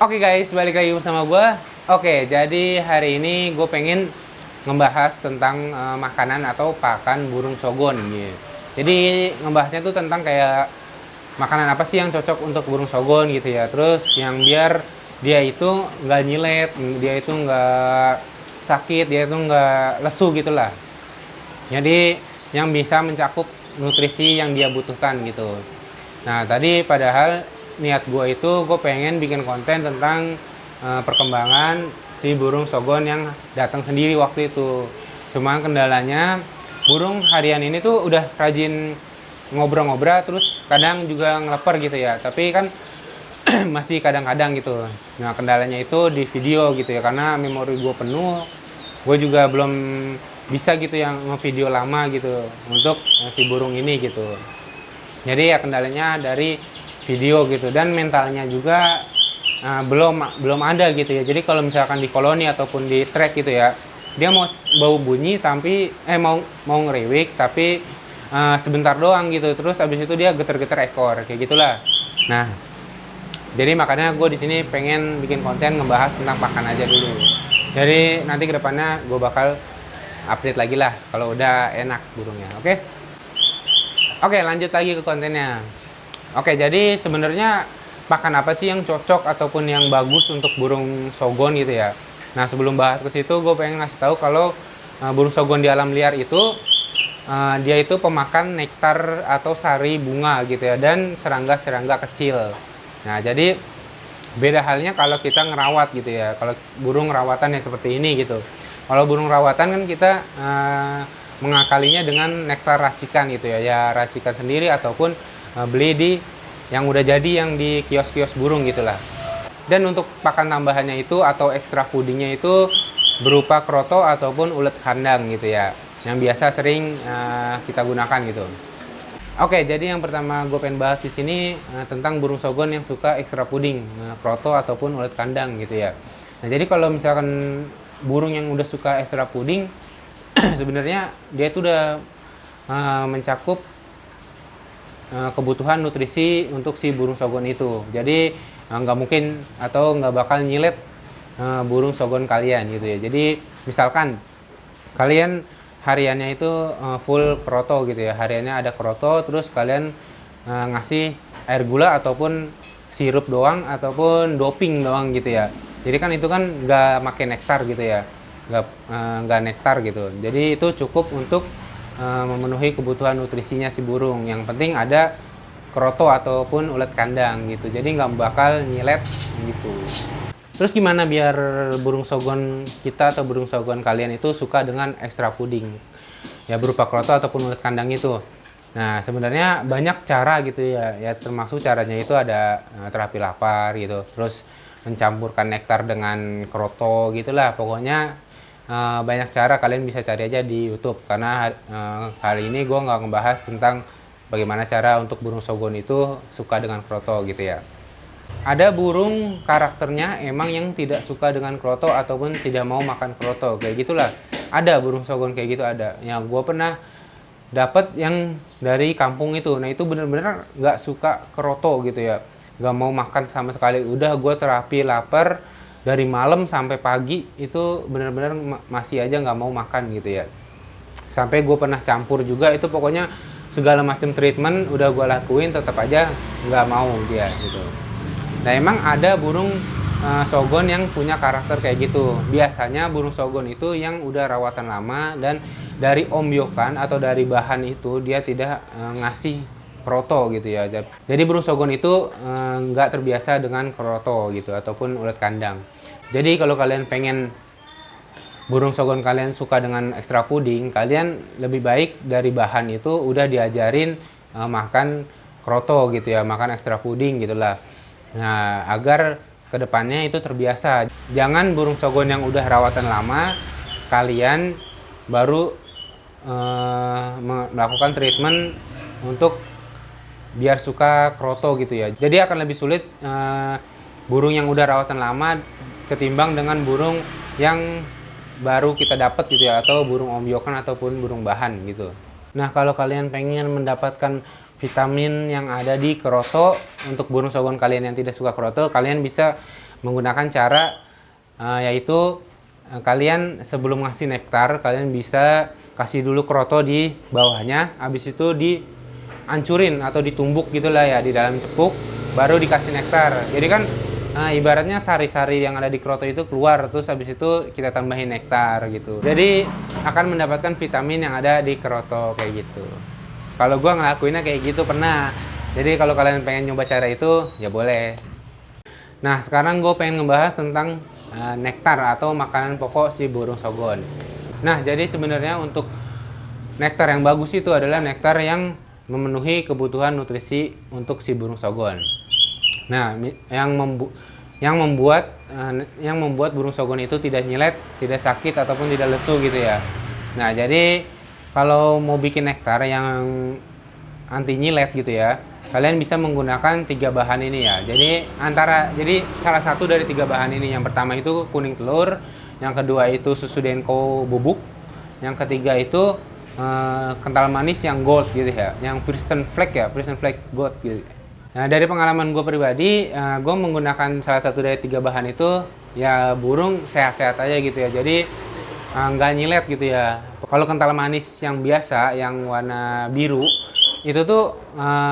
Oke guys, balik lagi bersama gue. Oke, jadi hari ini gue pengen ngebahas tentang makanan atau pakan burung sogon gitu. Jadi ngebahasnya tuh tentang kayak makanan apa sih yang cocok untuk burung sogon gitu ya. Terus yang biar dia itu nggak nyilet, dia itu nggak sakit, dia itu nggak lesu gitulah. Jadi yang bisa mencakup nutrisi yang dia butuhkan gitu. Nah tadi padahal niat gue itu gue pengen bikin konten tentang perkembangan si burung sogon yang datang sendiri waktu itu. Cuma kendalanya burung harian ini tuh udah rajin ngobrol-ngobrol, terus kadang juga ngeleper gitu ya. Tapi kan masih kadang-kadang gitu. Nah kendalanya itu di video gitu ya, karena memori gue penuh. Gue juga belum bisa gitu yang ngevideo lama gitu untuk si burung ini gitu. Jadi ya kendalanya dari video gitu, dan mentalnya juga belum ada gitu ya. Jadi kalau misalkan di koloni ataupun di track gitu ya, dia mau bau bunyi tapi mau ngeriwik tapi sebentar doang gitu, terus abis itu dia geter-geter ekor kayak gitulah. Nah jadi makanya gue di sini pengen bikin konten ngebahas tentang pakan aja dulu. Jadi nanti kedepannya gue bakal update lagi lah kalau udah enak burungnya. Oke, lanjut lagi ke kontennya. Oke, jadi sebenarnya pakan apa sih yang cocok ataupun yang bagus untuk burung sogon gitu ya. Nah, sebelum bahas ke situ, gue pengen ngasih tahu kalau burung sogon di alam liar itu dia itu pemakan nektar atau sari bunga gitu ya, dan serangga-serangga kecil. Nah, jadi beda halnya kalau kita ngerawat gitu ya. Kalau burung rawatan ya seperti ini gitu. Kalau burung rawatan kan kita mengakalinya dengan nektar racikan gitu ya. Ya racikan sendiri ataupun beli di yang udah jadi yang di kios-kios burung gitulah. Dan untuk pakan tambahannya itu atau extra foodingnya itu berupa kroto ataupun ulet kandang gitu ya, yang biasa sering kita gunakan gitu. Oke, jadi yang pertama gue pengen bahas di sini tentang burung sogon yang suka extra fooding, kroto ataupun ulet kandang gitu ya. Nah, jadi kalau misalkan burung yang udah suka extra fooding, sebenarnya dia itu udah mencakup kebutuhan nutrisi untuk si burung sogon itu. Jadi nggak mungkin atau nggak bakal nyilet burung sogon kalian gitu ya. Jadi misalkan kalian hariannya itu full kroto gitu ya, hariannya ada kroto, terus kalian ngasih air gula ataupun sirup doang ataupun doping doang gitu ya. Jadi kan itu kan nggak pakai nektar gitu ya, nggak nektar gitu. Jadi itu cukup untuk memenuhi kebutuhan nutrisinya si burung. Yang penting ada kroto ataupun ulet kandang gitu, jadi nggak bakal nyilet gitu. Terus gimana biar burung sogon kita atau burung sogon kalian itu suka dengan extra fooding ya, berupa kroto ataupun ulet kandang itu? Nah sebenarnya banyak cara gitu ya, termasuk caranya itu ada terapi lapar gitu, terus mencampurkan nektar dengan kroto gitulah. Pokoknya banyak cara, kalian bisa cari aja di YouTube, karena kali ini gue nggak ngebahas tentang bagaimana cara untuk burung sogon itu suka dengan kroto gitu ya. Ada burung karakternya emang yang tidak suka dengan kroto ataupun tidak mau makan kroto kayak gitulah. Ada burung sogon kayak gitu, ada yang gue pernah dapat yang dari kampung itu. Nah itu bener-bener nggak suka kroto gitu ya, nggak mau makan sama sekali. Udah gue terapi lapar dari malam sampai pagi itu bener-bener masih aja nggak mau makan gitu ya. Sampai gue pernah campur juga itu, pokoknya segala macam treatment udah gue lakuin tetap aja nggak mau dia gitu. Nah emang ada burung sogon yang punya karakter kayak gitu. Biasanya burung sogon itu yang udah rawatan lama dan dari ombyokan atau dari bahan itu dia tidak ngasih kroto gitu ya. Jadi burung sogon itu nggak terbiasa dengan kroto gitu ataupun ulet kandang. Jadi kalau kalian pengen burung sogon kalian suka dengan extra fooding, kalian lebih baik dari bahan itu udah diajarin makan kroto gitu ya, makan extra fooding gitulah. Nah, agar kedepannya itu terbiasa. Jangan burung sogon yang udah rawatan lama, kalian baru melakukan treatment untuk biar suka kroto gitu ya. Jadi akan lebih sulit burung yang udah rawatan lama ketimbang dengan burung yang baru kita dapat gitu ya, atau burung ombyokan ataupun burung bahan gitu. Nah, kalau kalian pengen mendapatkan vitamin yang ada di kroto untuk burung sogon kalian yang tidak suka kroto, kalian bisa menggunakan cara yaitu kalian sebelum ngasih nektar, kalian bisa kasih dulu kroto di bawahnya, habis itu dihancurin atau ditumbuk gitulah ya di dalam cepuk, baru dikasih nektar. Jadi kan ibaratnya sari-sari yang ada di kroto itu keluar, terus habis itu kita tambahin nektar gitu. Jadi akan mendapatkan vitamin yang ada di kroto kayak gitu. Kalau gua ngelakuinnya kayak gitu pernah. Jadi kalau kalian pengen nyoba cara itu ya boleh. Nah sekarang gue pengen ngebahas tentang nektar atau makanan pokok si burung sogon. Nah jadi sebenarnya untuk nektar yang bagus itu adalah nektar yang memenuhi kebutuhan nutrisi untuk si burung sogon. Nah, yang membuat burung sogon itu tidak nyilet, tidak sakit ataupun tidak lesu gitu ya. Nah, jadi kalau mau bikin nektar yang anti nyilet gitu ya, kalian bisa menggunakan 3 bahan ini ya. Jadi salah satu dari 3 bahan ini, yang pertama itu kuning telur, yang kedua itu susu denko bubuk, yang ketiga itu kental manis yang gold gitu ya, yang Frisian Flag gold gitu. Nah dari pengalaman gue pribadi, gue menggunakan salah satu dari 3 bahan itu, ya burung sehat-sehat aja gitu ya. Jadi nggak nyilet gitu ya. Kalau kental manis yang biasa, yang warna biru, itu tuh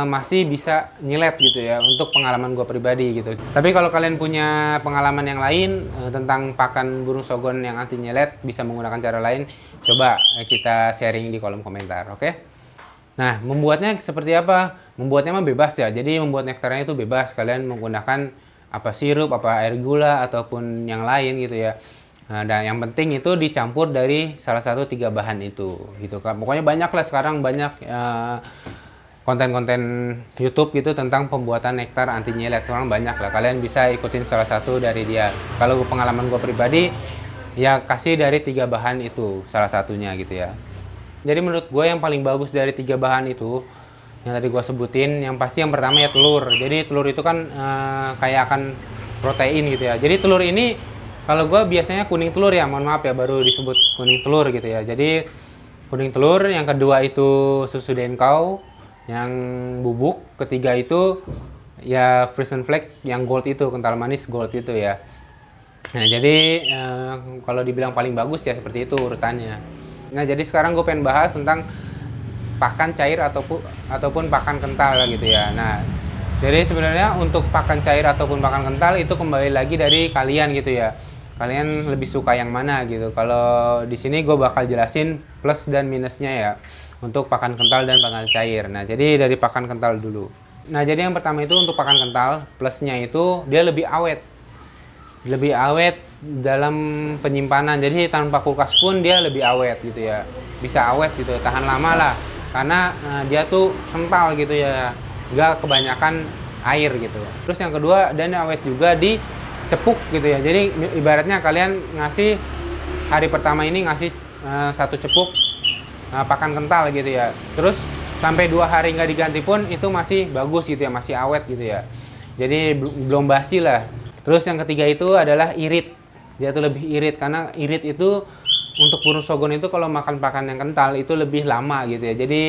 masih bisa nyilet gitu ya, untuk pengalaman gue pribadi gitu. Tapi kalau kalian punya pengalaman yang lain tentang pakan burung sogon yang anti nyilet, bisa menggunakan cara lain, coba kita sharing di kolom komentar, oke? Nah, membuatnya seperti apa? Membuatnya mah bebas ya. Jadi membuat nektarnya itu bebas. Kalian menggunakan apa sirup, apa air gula ataupun yang lain gitu ya. Nah, dan yang penting itu dicampur dari salah satu 3 bahan itu, gitu kan. Pokoknya banyak lah sekarang, banyak konten-konten YouTube gitu tentang pembuatan nektar anti nyilet. Sekarang banyak lah. Kalian bisa ikutin salah satu dari dia. Kalau pengalaman gue pribadi, ya kasih dari 3 bahan itu salah satunya gitu ya. Jadi menurut gue yang paling bagus dari 3 bahan itu, yang tadi gue sebutin, yang pasti yang pertama ya telur. Jadi telur itu kan kayak akan protein gitu ya. Jadi telur ini, kalau gue biasanya kuning telur ya, mohon maaf ya baru disebut kuning telur gitu ya. Jadi kuning telur, yang kedua itu susu denkau, yang bubuk, ketiga itu ya Frisian Flag yang gold itu, kental manis gold itu ya. Nah jadi kalau dibilang paling bagus ya seperti itu urutannya. Nah jadi sekarang gue pengen bahas tentang pakan cair ataupun pakan kental gitu ya. Nah jadi sebenarnya untuk pakan cair ataupun pakan kental itu kembali lagi dari kalian gitu ya. Kalian lebih suka yang mana gitu. Kalau di sini gue bakal jelasin plus dan minusnya ya untuk pakan kental dan pakan cair. Nah jadi dari pakan kental dulu. Nah jadi yang pertama itu untuk pakan kental, plusnya itu dia lebih awet dalam penyimpanan. Jadi tanpa kulkas pun dia lebih awet gitu ya, bisa awet gitu, tahan lama lah, karena dia tuh kental gitu ya, nggak kebanyakan air gitu. Terus yang kedua, dan awet juga di cepuk gitu ya. Jadi ibaratnya kalian ngasih hari pertama ini ngasih 1 cepuk pakan kental gitu ya, terus sampai 2 hari nggak diganti pun itu masih bagus gitu ya, masih awet gitu ya, jadi belum basi lah. Terus yang ketiga itu adalah irit. Dia tuh lebih irit, karena irit itu untuk burung sogon itu kalau makan pakan yang kental itu lebih lama gitu ya. Jadi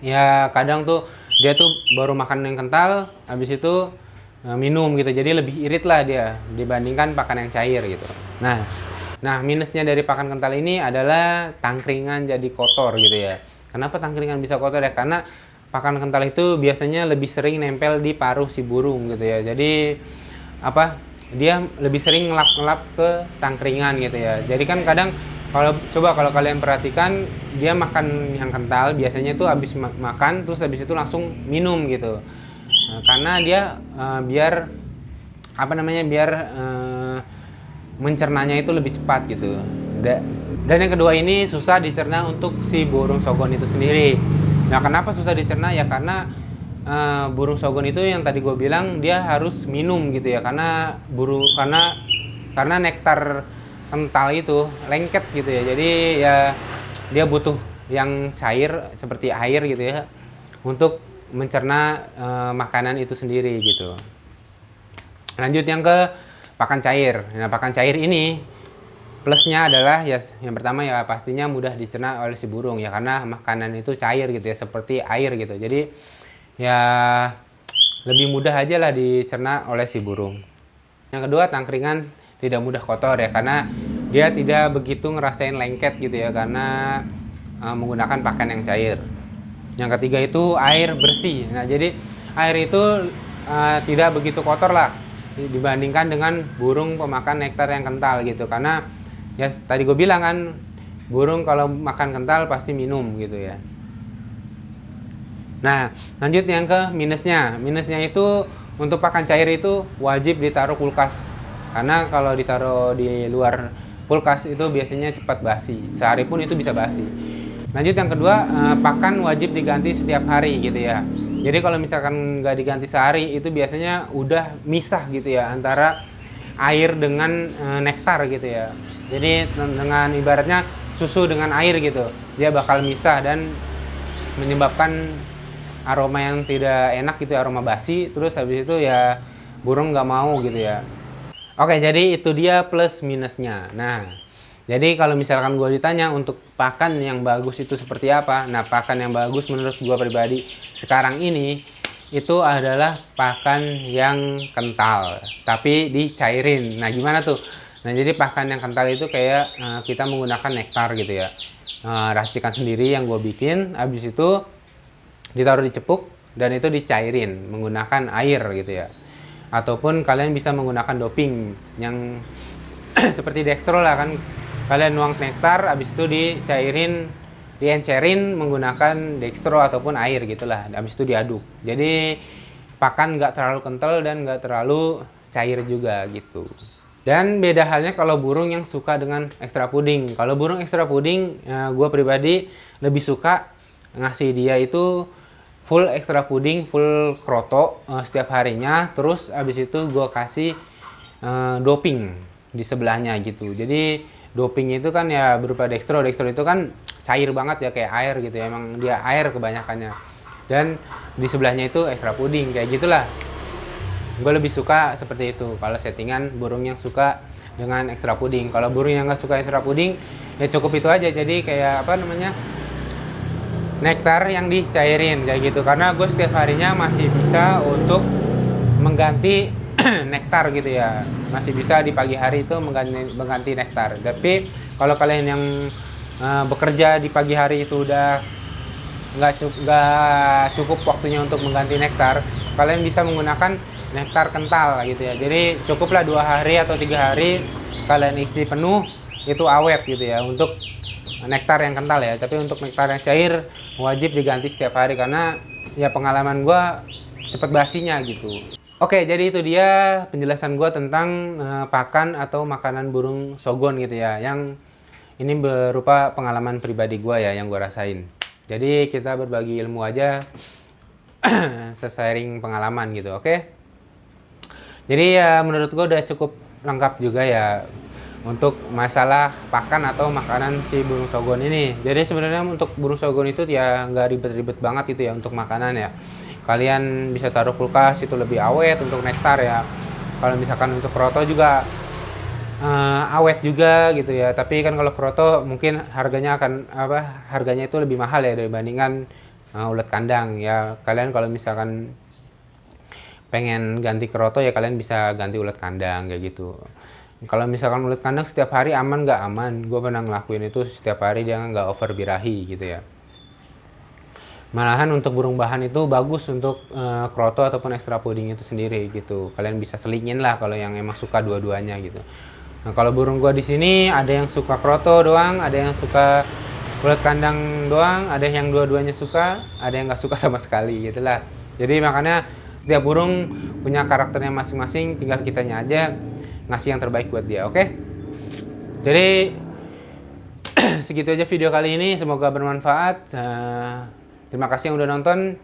ya kadang tuh dia tuh baru makan yang kental, habis itu minum gitu. Jadi lebih irit lah dia dibandingkan pakan yang cair gitu. Nah minusnya dari pakan kental ini adalah tangkringan jadi kotor gitu ya. Kenapa tangkringan bisa kotor ya? Karena pakan kental itu biasanya lebih sering nempel di paruh si burung gitu ya. Jadi dia lebih sering ngelap-ngelap ke tangkringan gitu ya. Jadi kan kadang kalau kalian perhatikan, dia makan yang kental biasanya itu habis makan terus habis itu langsung minum gitu. Karena dia biar mencernanya itu lebih cepat gitu. Dan yang kedua ini susah dicerna untuk si burung sogon itu sendiri. Nah kenapa susah dicerna ya? Karena burung sogon itu yang tadi gue bilang dia harus minum gitu ya, karena nektar kental itu lengket gitu ya. Jadi ya dia butuh yang cair seperti air gitu ya untuk mencerna makanan itu sendiri gitu. Lanjut yang ke pakan cair. Nah pakan cair ini plusnya adalah ya yang pertama ya pastinya mudah dicerna oleh si burung ya, karena makanan itu cair gitu ya, seperti air gitu. Jadi ya lebih mudah aja lah dicerna oleh si burung. Yang kedua, tangkringan tidak mudah kotor ya, karena dia tidak begitu ngerasain lengket gitu ya, karena menggunakan pakan yang cair. Yang ketiga itu air bersih. Nah, jadi air itu tidak begitu kotor lah dibandingkan dengan burung pemakan nektar yang kental gitu, karena ya tadi gue bilang kan, burung kalau makan kental pasti minum gitu ya. Nah, lanjut yang ke minusnya. Minusnya itu untuk pakan cair itu wajib ditaruh kulkas, karena kalau ditaruh di luar kulkas itu biasanya cepat basi, sehari pun itu bisa basi. Lanjut yang kedua, pakan wajib diganti setiap hari gitu ya. Jadi kalau misalkan nggak diganti sehari, itu biasanya udah misah gitu ya antara air dengan nektar gitu ya. Jadi dengan ibaratnya susu dengan air gitu, dia bakal misah dan menyebabkan aroma yang tidak enak gitu ya, aroma basi. Terus habis itu ya burung nggak mau gitu ya. Oke, jadi itu dia plus minusnya. Nah, jadi kalau misalkan gue ditanya untuk pakan yang bagus itu seperti apa? Nah, pakan yang bagus menurut gue pribadi sekarang ini itu adalah pakan yang kental, tapi dicairin. Nah, gimana tuh? Nah, jadi pakan yang kental itu kayak kita menggunakan nektar gitu ya. Racikan sendiri yang gue bikin, habis itu ditaruh di cepuk dan itu dicairin menggunakan air gitu ya. Ataupun kalian bisa menggunakan doping yang seperti dextro lah kan, kalian nuang nektar habis itu dicairin, diencerin menggunakan dextro ataupun air gitulah, habis itu diaduk. Jadi pakan nggak terlalu kental dan nggak terlalu cair juga gitu. Dan beda halnya kalau burung yang suka dengan ekstra puding. Kalau burung ekstra puding, gue pribadi lebih suka ngasih dia itu full ekstra puding, full kroto setiap harinya. Terus abis itu gue kasih doping di sebelahnya gitu. Jadi doping itu kan ya berupa dextro. Dextro itu kan cair banget ya, kayak air gitu ya. Emang dia air kebanyakannya. Dan di sebelahnya itu ekstra puding, kayak gitulah. Gue lebih suka seperti itu kalau settingan burung yang suka dengan ekstra puding. Kalau burung yang nggak suka ekstra puding, ya cukup itu aja. Jadi kayak apa namanya, nektar yang dicairin kayak gitu, karena gue setiap harinya masih bisa untuk mengganti nektar gitu ya, masih bisa di pagi hari itu mengganti nektar. Tapi kalau kalian yang bekerja di pagi hari itu udah nggak cukup waktunya untuk mengganti nektar, kalian bisa menggunakan nektar kental gitu ya. Jadi cukuplah 2 hari atau 3 hari kalian isi penuh, itu awet gitu ya untuk nektar yang kental ya. Tapi untuk nektar yang cair wajib diganti setiap hari, karena ya pengalaman gue cepet basinya gitu. Oke, jadi itu dia penjelasan gue tentang pakan atau makanan burung sogon gitu ya, yang ini berupa pengalaman pribadi gue ya yang gue rasain. Jadi kita berbagi ilmu aja, sharing pengalaman gitu, oke? Jadi ya menurut gue udah cukup lengkap juga ya untuk masalah pakan atau makanan si burung sogon ini. Jadi sebenarnya untuk burung sogon itu ya nggak ribet-ribet banget gitu ya untuk makanan ya. Kalian bisa taruh kulkas, itu lebih awet untuk nektar ya. Kalau misalkan untuk kroto juga awet juga gitu ya. Tapi kan kalau kroto mungkin harganya itu lebih mahal ya dibandingkan ulet kandang ya. Kalian kalau misalkan pengen ganti kroto ya kalian bisa ganti ulet kandang kayak gitu. Kalau misalkan ulet kandang setiap hari aman nggak aman, gue pernah ngelakuin itu setiap hari, dia nggak over birahi gitu ya. Malahan untuk burung bahan itu bagus untuk kroto ataupun ekstra puding itu sendiri gitu. Kalian bisa selingin lah kalau yang emang suka dua-duanya gitu. Nah kalau burung gue di sini ada yang suka kroto doang, ada yang suka ulet kandang doang, ada yang dua-duanya suka, ada yang nggak suka sama sekali gitulah. Jadi makanya setiap burung punya karakternya masing-masing, tinggal kitanya aja ngasih yang terbaik buat dia, oke? Jadi segitu aja video kali ini, semoga bermanfaat. Terima kasih yang udah nonton.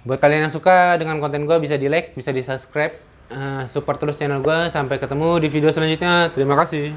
Buat kalian yang suka dengan konten gue, bisa di like, bisa di subscribe, support terus channel gue. Sampai ketemu di video selanjutnya, terima kasih.